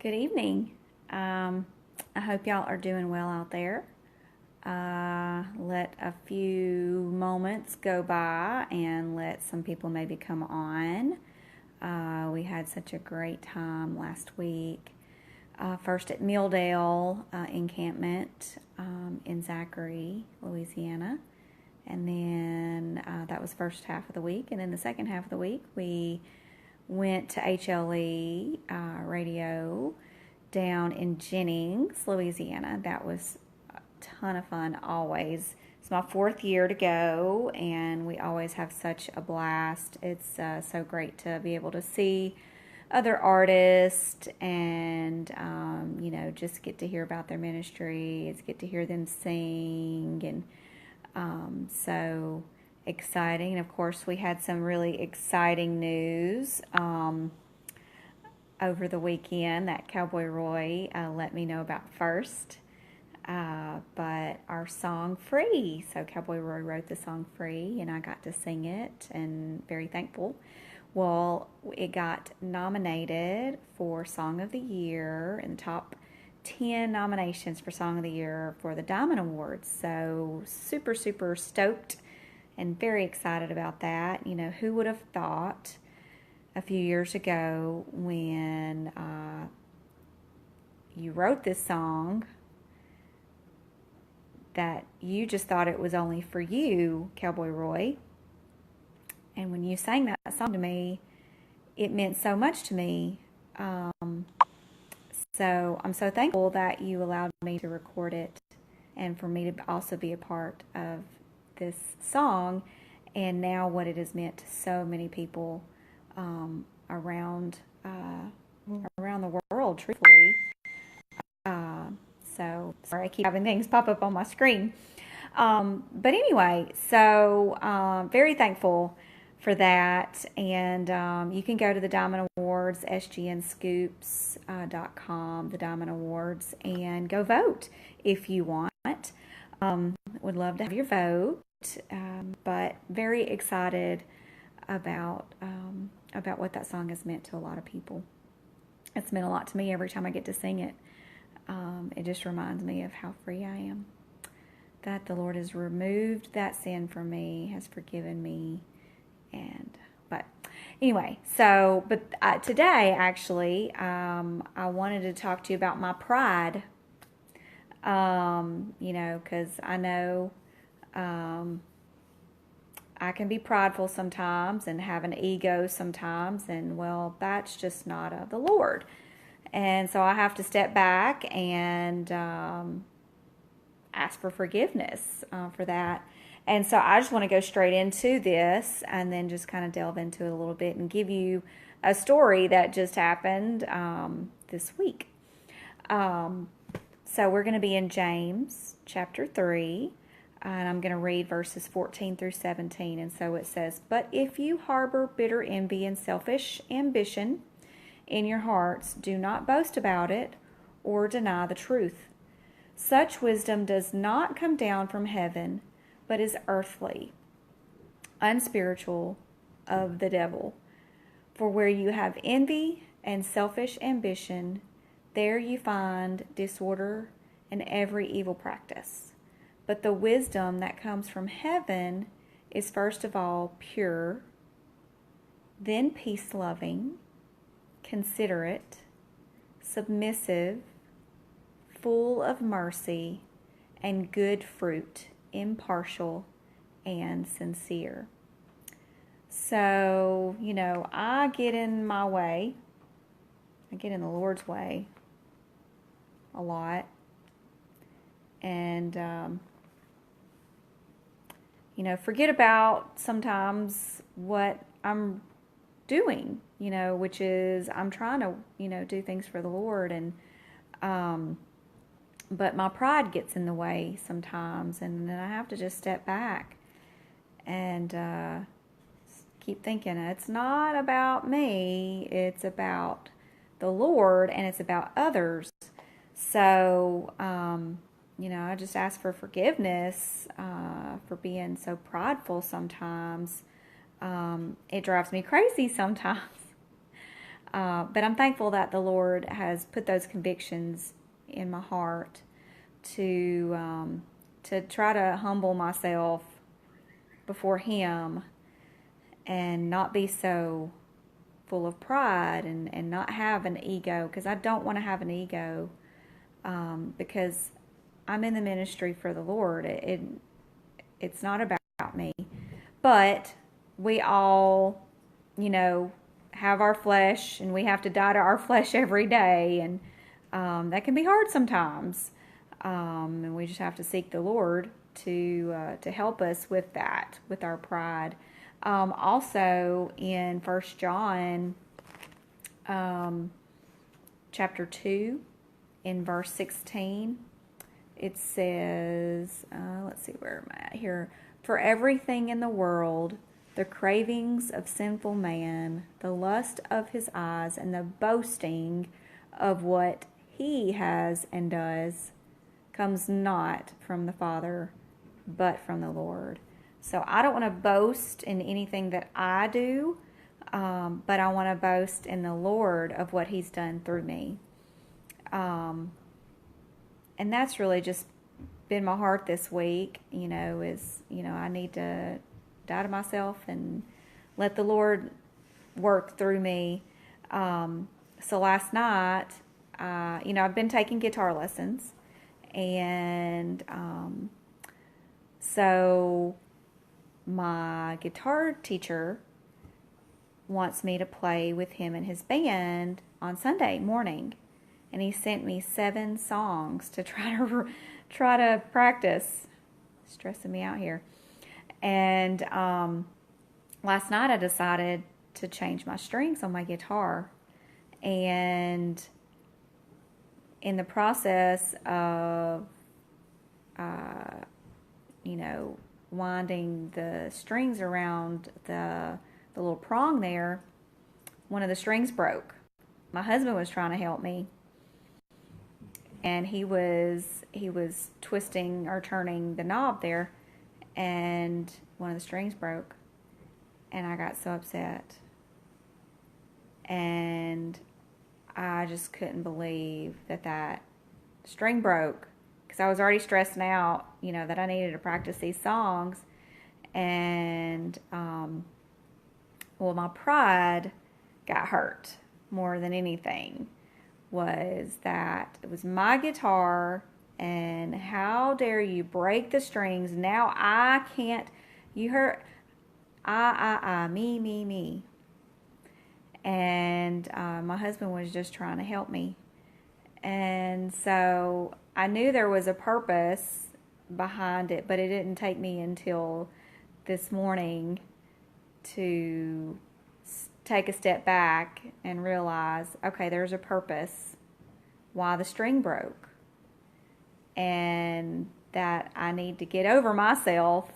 Good evening. I hope y'all are doing well out there. Let a few moments go by and let some people maybe come on. We had such a great time last week. First at Milldale encampment in Zachary, Louisiana. And then that was first half of the week. And then the second half of the week, we went to HLE radio down in Jennings, Louisiana. That was a ton of fun always. It's my fourth year to go, and we always have such a blast. It's so great to be able to see other artists and, just get to hear about their ministries, get to hear them sing, and so exciting. And of course, we had some really exciting news over the weekend that Cowboy Roy let me know about first. But our song Free. So Cowboy Roy wrote the song Free, and I got to sing it, and very thankful. Well, it got nominated for Song of the Year in the top 10 nominations for Song of the Year for the Diamond Awards. So super, super stoked and very excited about that. You know, who would have thought a few years ago when you wrote this song that you just thought it was only for you, Cowboy Roy. And when you sang that song to me, it meant so much to me. So I'm so thankful that you allowed me to record it and for me to also be a part of this song, and now what it has meant to so many people around the world, truthfully. So sorry, I keep having things pop up on my screen. But anyway, so very thankful for that. And you can go to the Diamond Awards, sgnscoops.com, the Diamond Awards, and go vote if you want. Would love to have your vote. But very excited about what that song has meant to a lot of people. It's meant a lot to me every time I get to sing it. It just reminds me of how free I am, that the Lord has removed that sin from me, has forgiven me, but anyway, so today actually I wanted to talk to you about my pride. Because I know I can be prideful sometimes and have an ego sometimes, and well, that's just not of the Lord. And so I have to step back and ask for forgiveness for that. And so I just want to go straight into this and then just kind of delve into it a little bit and give you a story that just happened this week. So we're going to be in James chapter 3, and I'm going to read verses 14 through 17. And so it says, "But if you harbor bitter envy and selfish ambition in your hearts, do not boast about it or deny the truth. Such wisdom does not come down from heaven, but is earthly, unspiritual, of the devil. For where you have envy and selfish ambition, there you find disorder and every evil practice. But the wisdom that comes from heaven is first of all pure, then peace-loving, considerate, submissive, full of mercy and good fruit, impartial and sincere." So, I get in my way. I get in the Lord's way a lot. And, forget about sometimes what I'm doing, which is I'm trying to, do things for the Lord. And, but my pride gets in the way sometimes. And then I have to just step back and keep thinking, it's not about me, it's about the Lord, and it's about others. So, I just ask for forgiveness for being so prideful sometimes. It drives me crazy sometimes. But I'm thankful that the Lord has put those convictions in my heart to try to humble myself before Him and not be so full of pride and not have an ego, because I don't want to have an ego, because I'm in the ministry for the Lord. It's not about me. But we all, have our flesh, and we have to die to our flesh every day, and that can be hard sometimes. And we just have to seek the Lord to help us with that, with our pride. Also in 1 John chapter 2, in verse 16, it says, let's see, where am I at here? For everything in the world, the cravings of sinful man, the lust of his eyes, and the boasting of what he has and does, comes not from the Father, but from the Lord. So I don't want to boast in anything that I do, but I want to boast in the Lord of what He's done through me. And that's really just been my heart this week, I need to die to myself and let the Lord work through me. So last night, I've been taking guitar lessons, and so my guitar teacher wants me to play with him and his band on Sunday morning, and he sent me 7 songs to try to practice. Stressing me out here. And last night I decided to change my strings on my guitar, and in the process of winding the strings around the little prong there, one of the strings broke. My husband was trying to help me, and he was twisting or turning the knob there, and one of the strings broke, and I got so upset, and I just couldn't believe that string broke, because I was already stressing out, that I needed to practice these songs. And my pride got hurt more than anything. Was that it was my guitar, and how dare you break the strings? Now I can't. You heard me. And my husband was just trying to help me. And so I knew there was a purpose behind it, but it didn't take me until this morning to take a step back and realize, okay, there's a purpose why the string broke, and that I need to get over myself,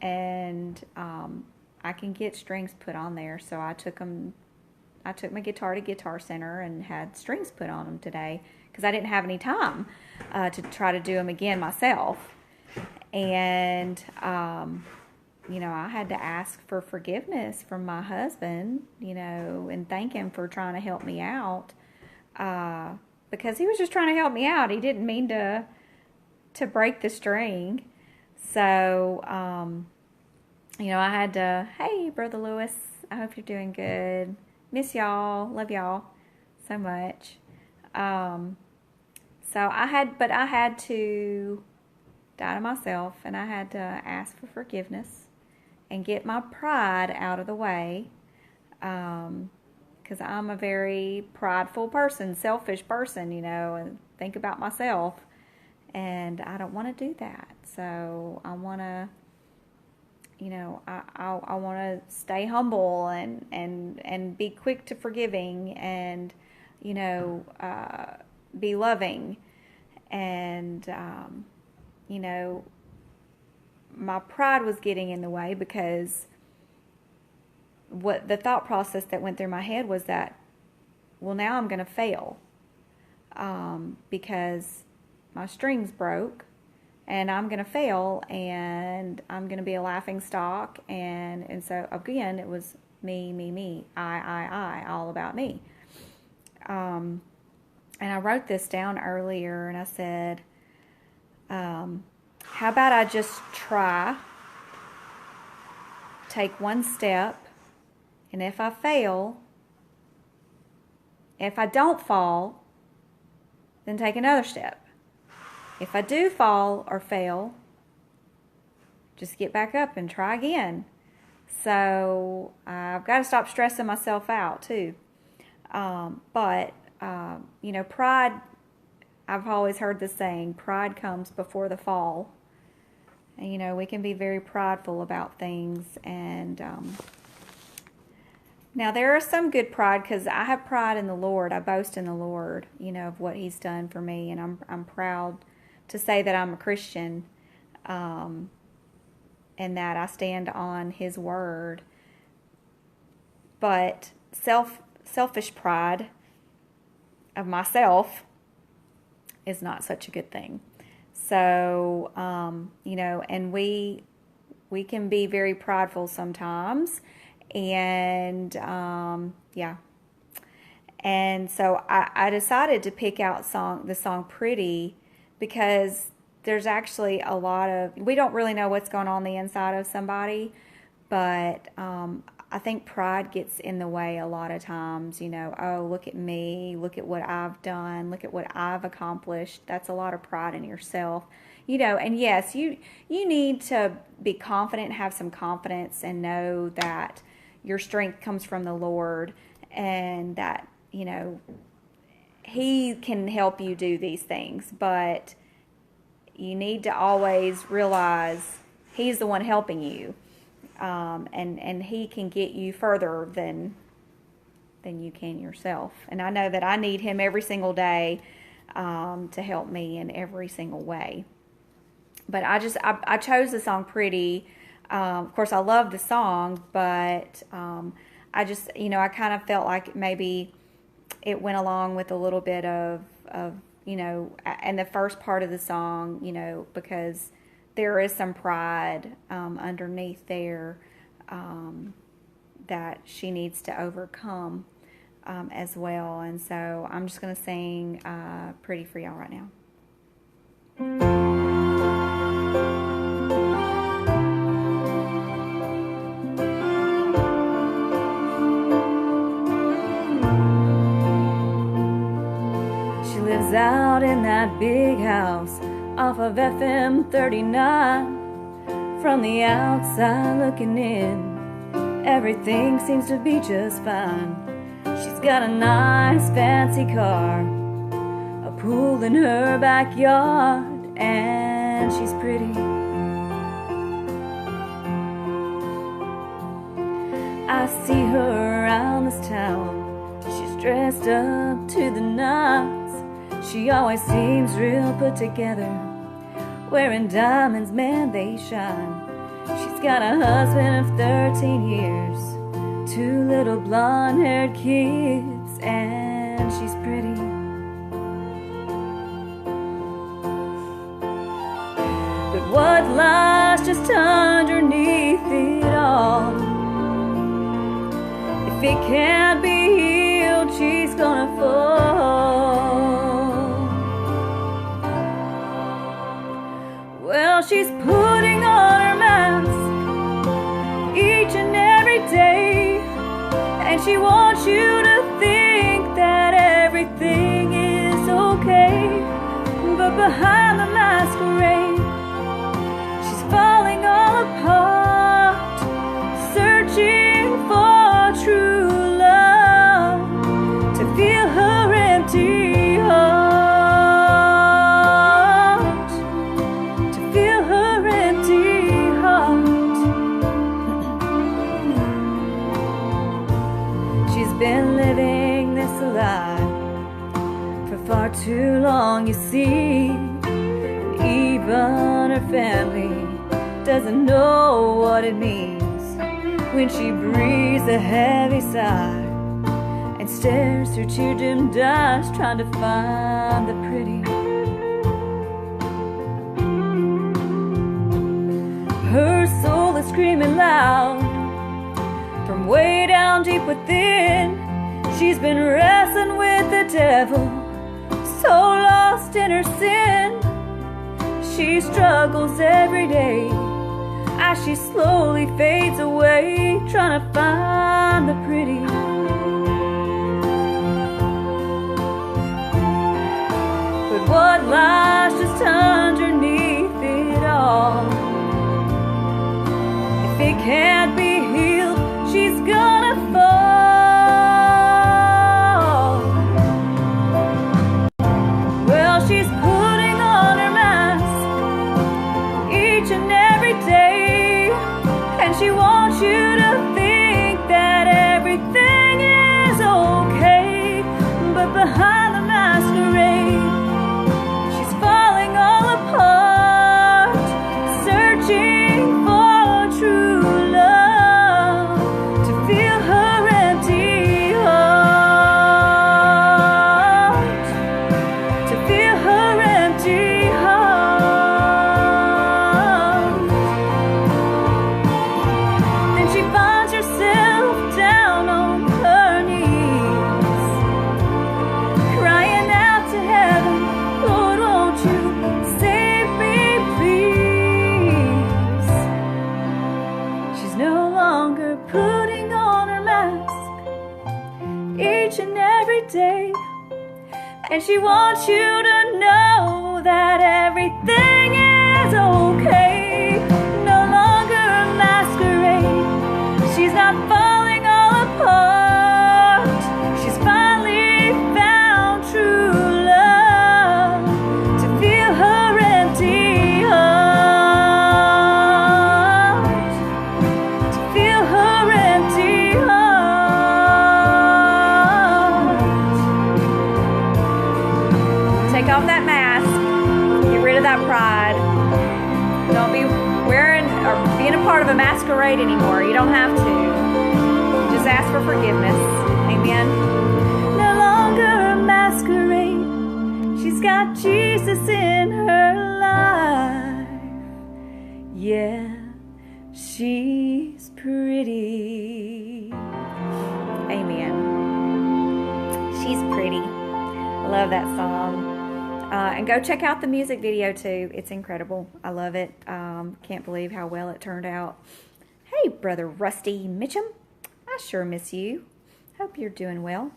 and I can get strings put on there. So I took my guitar to Guitar Center and had strings put on them today, because I didn't have any time to try to do them again myself. And I had to ask for forgiveness from my husband, and thank him for trying to help me out, because he was just trying to help me out. He didn't mean to break the string. So, I had to, hey, Brother Lewis, I hope you're doing good. Miss y'all, love y'all so much. So I had to die to myself, and I had to ask for forgiveness and get my pride out of the way, because I'm a very prideful person, selfish person, and think about myself, and I don't want to do that. So I want to, I want to stay humble and be quick to forgiving, and be loving, and my pride was getting in the way, because what the thought process that went through my head was that, well, now I'm going to fail, because my strings broke, and I'm going to fail, and I'm going to be a laughing stock, and so again, it was me, I, all about me. And I wrote this down earlier, and I said, how about I just try, take one step, and if I fail, if I don't fall, then take another step. If I do fall or fail, just get back up and try again. So I've got to stop stressing myself out too. But pride, I've always heard the saying, pride comes before the fall. And, we can be very prideful about things. And now there is some good pride, because I have pride in the Lord. I boast in the Lord, of what He's done for me. And I'm proud to say that I'm a Christian, and that I stand on His word. But selfish pride of myself is not such a good thing. So, and we can be very prideful sometimes. And, And so I decided to pick out the song Pretty, because there's actually a lot of, we don't really know what's going on the inside of somebody, but I think pride gets in the way a lot of times, oh, look at me, look at what I've done, look at what I've accomplished. That's a lot of pride in yourself, and yes, you need to be confident, have some confidence, and know that your strength comes from the Lord, and that, He can help you do these things, but you need to always realize He's the one helping you. And He can get you further than you can yourself. And I know that I need Him every single day to help me in every single way. But I chose the song Pretty. Of course, I love the song, but I just, I kind of felt like maybe it went along with a little bit of and the first part of the song, because there is some pride underneath there that she needs to overcome as well. And so I'm just going to sing Pretty for y'all right now. She lives out in that big house off of FM 39. From the outside looking in, everything seems to be just fine. She's got a nice fancy car, a pool in her backyard, and she's pretty. I see her around this town, she's dressed up to the nines. She always seems real put together, wearing diamonds, man, they shine. She's got a husband of 13 years, 2 little blonde-haired kids, and she's pretty. But what lies just underneath it all? If it can't be healed, she's gonna fall. Well, she's putting on her mask each and every day, and she wants you to think that everything is okay. But behind the masquerade, she's falling all apart, searching for true love to feel her empty heart. Been living this life for far too long, you see. And even her family doesn't know what it means when she breathes a heavy sigh and stares through tear-dimmed eyes, trying to find the pretty. Her soul is screaming loud from way down deep within. She's been wrestling with the devil, so lost in her sin. She struggles every day as she slowly fades away, trying to find the pretty. But what lies just underneath it all? If it can't be healed, she's gonna fall. Well, she's putting on her mask each and every day, and she wants you to think that everything is okay. But behind the masquerade, she's falling all apart, searching for true love to fill her empty heart, to fill her empty heart. Then she finds herself down on her knees, crying out to heaven, Lord, won't you save me, please? She's no longer putting on her mask each and every day, and she wants you to know that everything is okay. No longer a masquerade. She's not falling all apart. She's finally found true love to fill her empty heart, to fill her empty heart. Take off that mask. Get rid of that pride. Don't be wearing or being a part of a masquerade anymore. You don't have to. Just ask for forgiveness. Amen. No longer a masquerade. She's got Jesus in her life. Yeah, she's pretty. Amen. She's pretty. I love that song. And go check out the music video too. It's incredible. I love it. Can't believe how well it turned out. Hey, Brother Rusty Mitchum. I sure miss you. Hope you're doing well.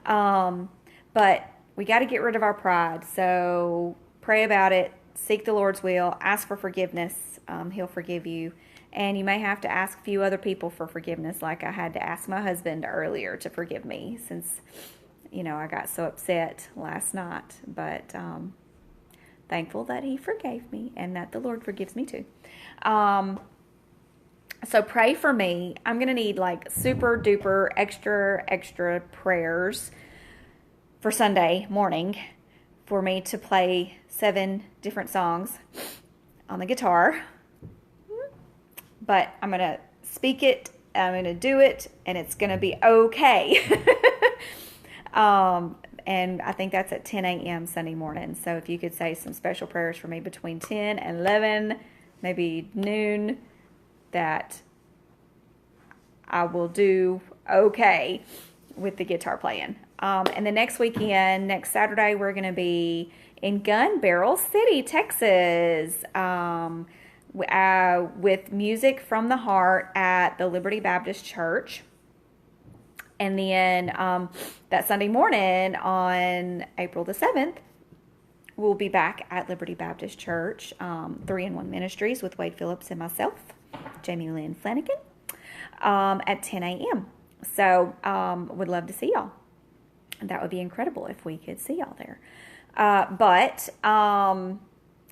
But we got to get rid of our pride. So pray about it. Seek the Lord's will. Ask for forgiveness. He'll forgive you. And you may have to ask a few other people for forgiveness, like I had to ask my husband earlier to forgive me, since I got so upset last night, but thankful that he forgave me and that the Lord forgives me too. So pray for me. I'm going to need like super duper extra prayers for Sunday morning for me to play 7 different songs on the guitar. But I'm going to speak it, I'm going to do it, and it's going to be okay. And I think that's at 10 a.m. Sunday morning. So if you could say some special prayers for me between 10 and 11, maybe noon, that I will do okay with the guitar playing. And the next weekend, next Saturday, we're going to be in Gun Barrel City, Texas, with Music from the Heart at the Liberty Baptist Church. And then that Sunday morning on April the 7th, we'll be back at Liberty Baptist Church, 3-in-1 Ministries with Wade Phillips and myself, Jamie Lynn Flanakin, at 10 a.m. So would love to see y'all. That would be incredible if we could see y'all there.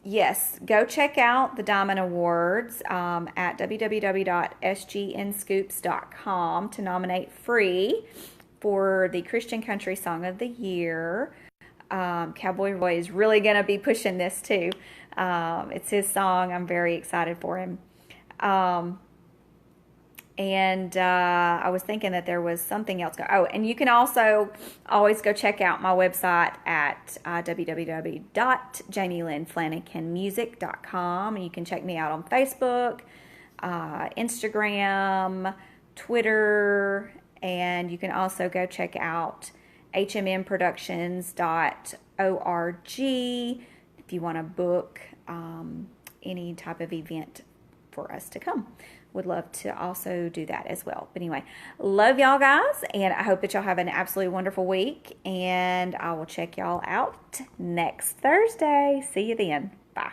Yes, go check out the Diamond Awards at www.sgnscoops.com to nominate free for the Christian Country Song of the Year. Cowboy Roy is really going to be pushing this too. It's his song. I'm very excited for him. And I was thinking that there was something else. Oh, and you can also always go check out my website at www.jamielynnflanakinmusic.com. And you can check me out on Facebook, Instagram, Twitter, and you can also go check out hmmproductions.org if you want to book any type of event for us to come. Would love to also do that as well. But anyway, love y'all guys, and I hope that y'all have an absolutely wonderful week, and I will check y'all out next Thursday. See you then. Bye.